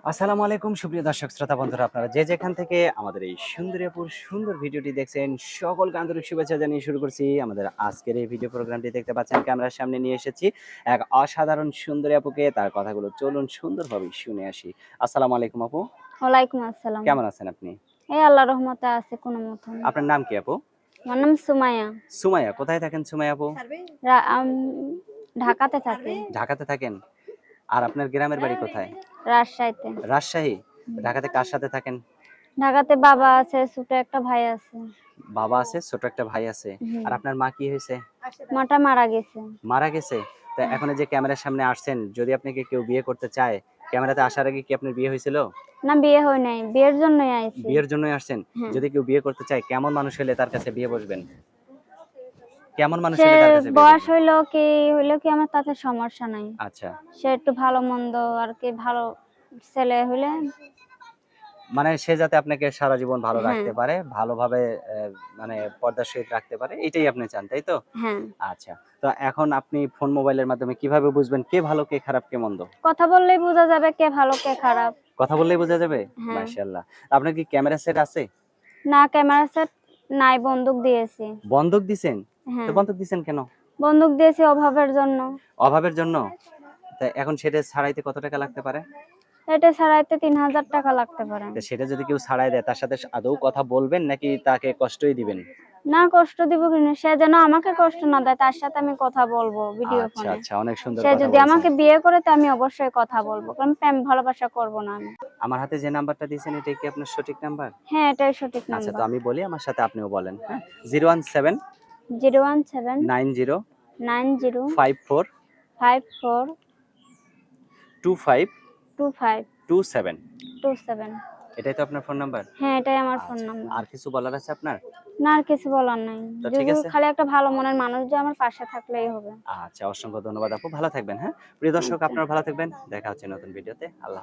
আসসালামু আলাইকুম সুপ্রিয় দর্শক শ্রোতা বন্ধুরা, আপনারা যে যেখান থেকে আমাদের এই সুন্দরীপুর সুন্দর ভিডিওটি দেখছেন সকলকে আন্তরিক শুভেচ্ছা জানিয়ে শুরু করছি আমাদের আজকের এই ভিডিও প্রোগ্রামটি। দেখতে পাচ্ছেন ক্যামেরার সামনে নিয়ে এসেছি এক অসাধারণ সুন্দরী আপুকে। তার কথাগুলো চলুন সুন্দরভাবে শুনে আসি। আসসালামু আলাইকুম আপু, ওয়ালাইকুম আসসালাম। কেমন আছেন আপনি? এই আল্লাহর রহমতে আছে কোনো মতন। আপনার নাম কি আপু? আমার নাম সুমাইয়া। সুমাইয়া। কোথায় থাকেন সুমাইয়া আপু? ঢাকাতে থাকি। ঢাকাতে থাকেন। আর আপনার গ্রামের বাড়ি কোথায়? রাজশাহীতে। রাজশাহী। ঢাকাতে কার সাথে থাকেন? ঢাকাতে বাবা আছে, ছোট একটা ভাই আছে। বাবা আছে, ছোট একটা ভাই আছে। আর আপনার মা কি হয়েছে? মাটা মারা গেছে। মারা গেছে। তা এখন এই যে ক্যামেরার সামনে আসছেন, যদি আপনাকে কেউ বিয়ে করতে চায়, ক্যামেরাতে আসার আগে কি আপনার বিয়ে হয়েছিল? না, বিয়ে হয় নাই, বিয়ের জন্যই আইছি। বিয়ের জন্যই আসছেন। হ্যাঁ। যদি কেউ বিয়ে করতে চায়, কেমন মানুষ হলে তার কাছে বিয়ে বসবেন? কেমন মানুষ সে হলে তার কাছে বিয়ে বয়স বসবেন? হইলো কি আমার তাতে সমস্যা নাই। আচ্ছা, সে একটু ভালো মন্দ আর কি, ভালো ছেলে হইলে। মানে সে যাতে আপনাকে সারা জীবন ভালো হ্যাঁ, রাখতে পারে, ভালোভাবে মানে পর্দার সহিত রাখতে পারে, এটাই আপনি চান, তাই তো? হ্যাঁ। আচ্ছা। তো এখন আপনি ফোন মোবাইলের মাধ্যমে কিভাবে বুঝবেন কে ভালো, কে খারাপ, কে মন্দ? কথা বললেই বোঝা যাবে কে ভালো কে খারাপ। কথা বললেই বোঝা যাবে? হ্যাঁ। মাশাআল্লাহ। আপনার কি ক্যামেরা সেট আছে? না, ক্যামেরা সেট নাই, বন্দুক দিয়েছি। বন্ধক দিছেন? তো হ্যাঁ, বন্ধক দিছেন কেন? বন্দুক দিয়েছি অভাবের জন্য। অভাবের জন্য? তা এখন সেটা ছাড়াইতে কত টাকা লাগতে পারে? এটা ছাড়াইতে ৩,০০০ টাকা লাগতে পারে। তো সেটা যদি কেউ ছাড়াই দেয়, তার সাথে আদৌ কথা বলবেন নাকি তাকে কষ্টই দিবেন? না, কষ্ট দিব কেন? সে যেন আমাকে কষ্ট না দেয়, তার সাথে আমি কথা বলবো ভিডিও আচ্ছা, ফোনে। আচ্ছা, অনেক সুন্দর সে কথা যদি বলছেন। আমাকে বিয়ে করে তো আমি অবশ্যই কথা বলবো, কারণ প্রেম ভালোবাসা করব না আমি। আমার হাতে যে নাম্বারটা দিয়েছেন এটাই কি আপনার সঠিক নাম্বার? হ্যাঁ, এটাই সঠিক আচ্ছা, তো নাম্বার। আমি বলি, আমার সাথে আপনিও বলেন, হ্যাঁ? 017 017 90 90 54 54 25 25 27। 27। এটাই তো আপনার ফোন নাম্বার? হ্যাঁ, এটাই আমার ফোন আচ্ছা। নাম্বার। আর কিছু বলার আছে আপনার? না, আর কিছু বলার নাই। তো ঠিক যদি আছে। খালি একটা ভালো মনের মানুষ যে আমার পাশে থাকলেই হবে। আচ্ছা, অসংখ্য ধন্যবাদ আপু। ভালো থাকবেন, হ্যাঁ? প্রিয় দর্শক, আচ্ছা। আপনারা ভালো থাকবেন। দেখা হচ্ছে নতুন ভিডিওতে। আল্লাহ